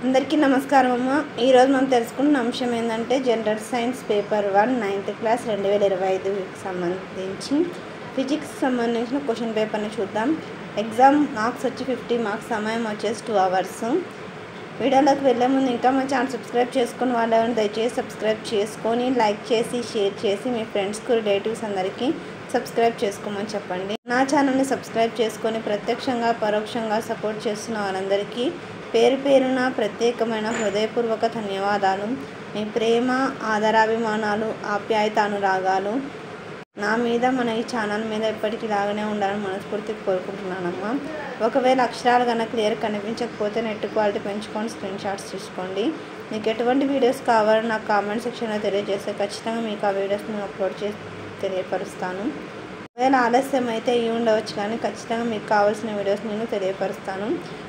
అందరికీ నమస్కారం అమ్మ. ఈరోజు మనం తెలుసుకున్న అంశం ఏంటంటే general science paper 1 9th class 2025కి సంబంధించి ఫిజిక్స్ సంబంధించిన క్వశ్చన్ పేపర్ని చూద్దాం. ఎగ్జామ్ మార్క్స్ వచ్చి 50 మార్క్స్, సమయం వచ్చేసి 2 hours. వీడియోలోకి వెళ్ళే ముందు ఇంకా మా ఛానల్ సబ్స్క్రైబ్ చేసుకుని వాళ్ళని దయచేసి సబ్స్క్రైబ్ చేసుకొని లైక్ చేసి షేర్ చేసి మీ ఫ్రెండ్స్కు రిలేటివ్స్ అందరికీ సబ్స్క్రైబ్ చేసుకోమని చెప్పండి. నా ఛానల్ని సబ్స్క్రైబ్ చేసుకొని ప్రత్యక్షంగా పరోక్షంగా సపోర్ట్ చేస్తున్న వాళ్ళందరికీ పేరు పేరున ప్రత్యేకమైన హృదయపూర్వక ధన్యవాదాలు. మీ ప్రేమ, ఆదరాభిమానాలు, ఆప్యాయతానురాగాలు నా మీద, మన ఈ ఛానల్ మీద ఎప్పటికీ లాగానే ఉండాలని మనస్ఫూర్తిగా కోరుకుంటున్నానమ్మా. ఒకవేళ అక్షరాలు కనుక క్లియర్ కనిపించకపోతే నెట్ క్వాలిటీ పెంచుకొని స్క్రీన్ షాట్స్ తీసుకోండి. మీకు ఎటువంటి వీడియోస్ కావాలో నాకు కామెంట్ సెక్షన్లో తెలియజేస్తే ఖచ్చితంగా మీకు ఆ వీడియోస్ని అప్లోడ్ చేసి తెలియపరుస్తాను. ఒకవేళ ఆలస్యం అయితే ఉండవచ్చు, కానీ ఖచ్చితంగా మీకు కావాల్సిన వీడియోస్ నేను తెలియపరుస్తాను.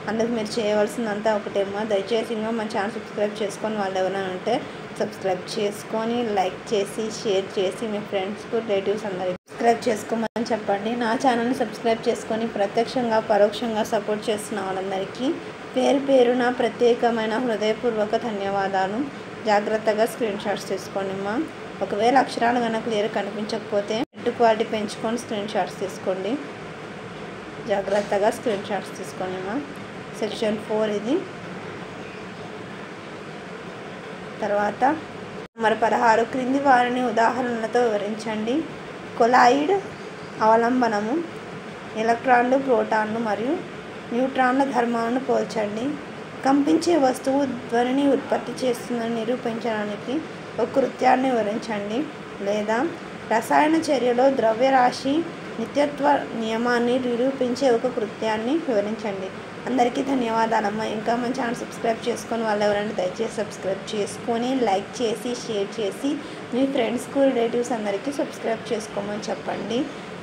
అందుకు మీరు చేయవలసిందంతా ఒకటేమో, దయచేసి ఇంకా మా ఛానల్ సబ్స్క్రైబ్ చేసుకొని వాళ్ళు ఎవరైనా ఉంటే సబ్స్క్రైబ్ చేసుకొని లైక్ చేసి షేర్ చేసి మీ ఫ్రెండ్స్కు రిలేటివ్స్ అందరికీ సబ్స్క్రైబ్ చేసుకోమని చెప్పండి. నా ఛానల్ని సబ్స్క్రైబ్ చేసుకొని ప్రత్యక్షంగా పరోక్షంగా సపోర్ట్ చేస్తున్న వాళ్ళందరికీ పేరు పేరున ప్రత్యేకమైన హృదయపూర్వక ధన్యవాదాలు. జాగ్రత్తగా స్క్రీన్ షాట్స్ తీసుకోండి అమ్మా. ఒకవేళ అక్షరాలు కనుక క్లియర్ కనిపించకపోతే నెట్ క్వాలిటీ పెంచుకొని స్క్రీన్ షాట్స్ తీసుకోండి. జాగ్రత్తగా స్క్రీన్ షాట్స్ తీసుకోండి అమ్మా. సెక్షన్ 4 ఇది. తర్వాత నెంబర్ 16, క్రింది వారిని ఉదాహరణలతో వివరించండి. కొలాయిడ్ అవలంబనము, ఎలక్ట్రాన్లు, ప్రోటాన్లు మరియు న్యూట్రాన్ల ధర్మాలను పోల్చండి. కంపించే వస్తువు ధ్వనిని ఉత్పత్తి చేస్తుందని నిరూపించడానికి ఒక కృత్యాన్ని వివరించండి. లేదా రసాయన చర్యలో ద్రవ్యరాశి నిత్యత్వ నియమాన్ని నిరూపించే ఒక కృత్యాన్ని వివరించండి. అందరికీ ధన్యవాదాలమ్మా. ఇంకా మన ఛానల్ సబ్స్క్రైబ్ చేసుకొని వాళ్ళు ఎవరైనా దయచేసి సబ్స్క్రైబ్ చేసుకొని లైక్ చేసి షేర్ చేసి మీ ఫ్రెండ్స్కు రిలేటివ్స్ అందరికీ సబ్స్క్రైబ్ చేసుకోమని చెప్పండి.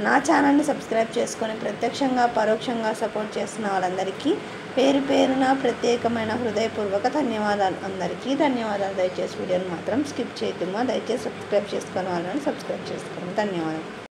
నా ఛానల్ని సబ్స్క్రైబ్ చేసుకొని ప్రత్యక్షంగా పరోక్షంగా సపోర్ట్ చేస్తున్న వాళ్ళందరికీ పేరు పేరున ప్రత్యేకమైన హృదయపూర్వక ధన్యవాదాలు. అందరికీ ధన్యవాదాలు. దయచేసి వీడియోని మాత్రం స్కిప్ చేయొద్దమ్మా. దయచేసి సబ్స్క్రైబ్ చేసుకొని వాళ్ళని సబ్స్క్రైబ్ చేసుకోండి. ధన్యవాదాలు.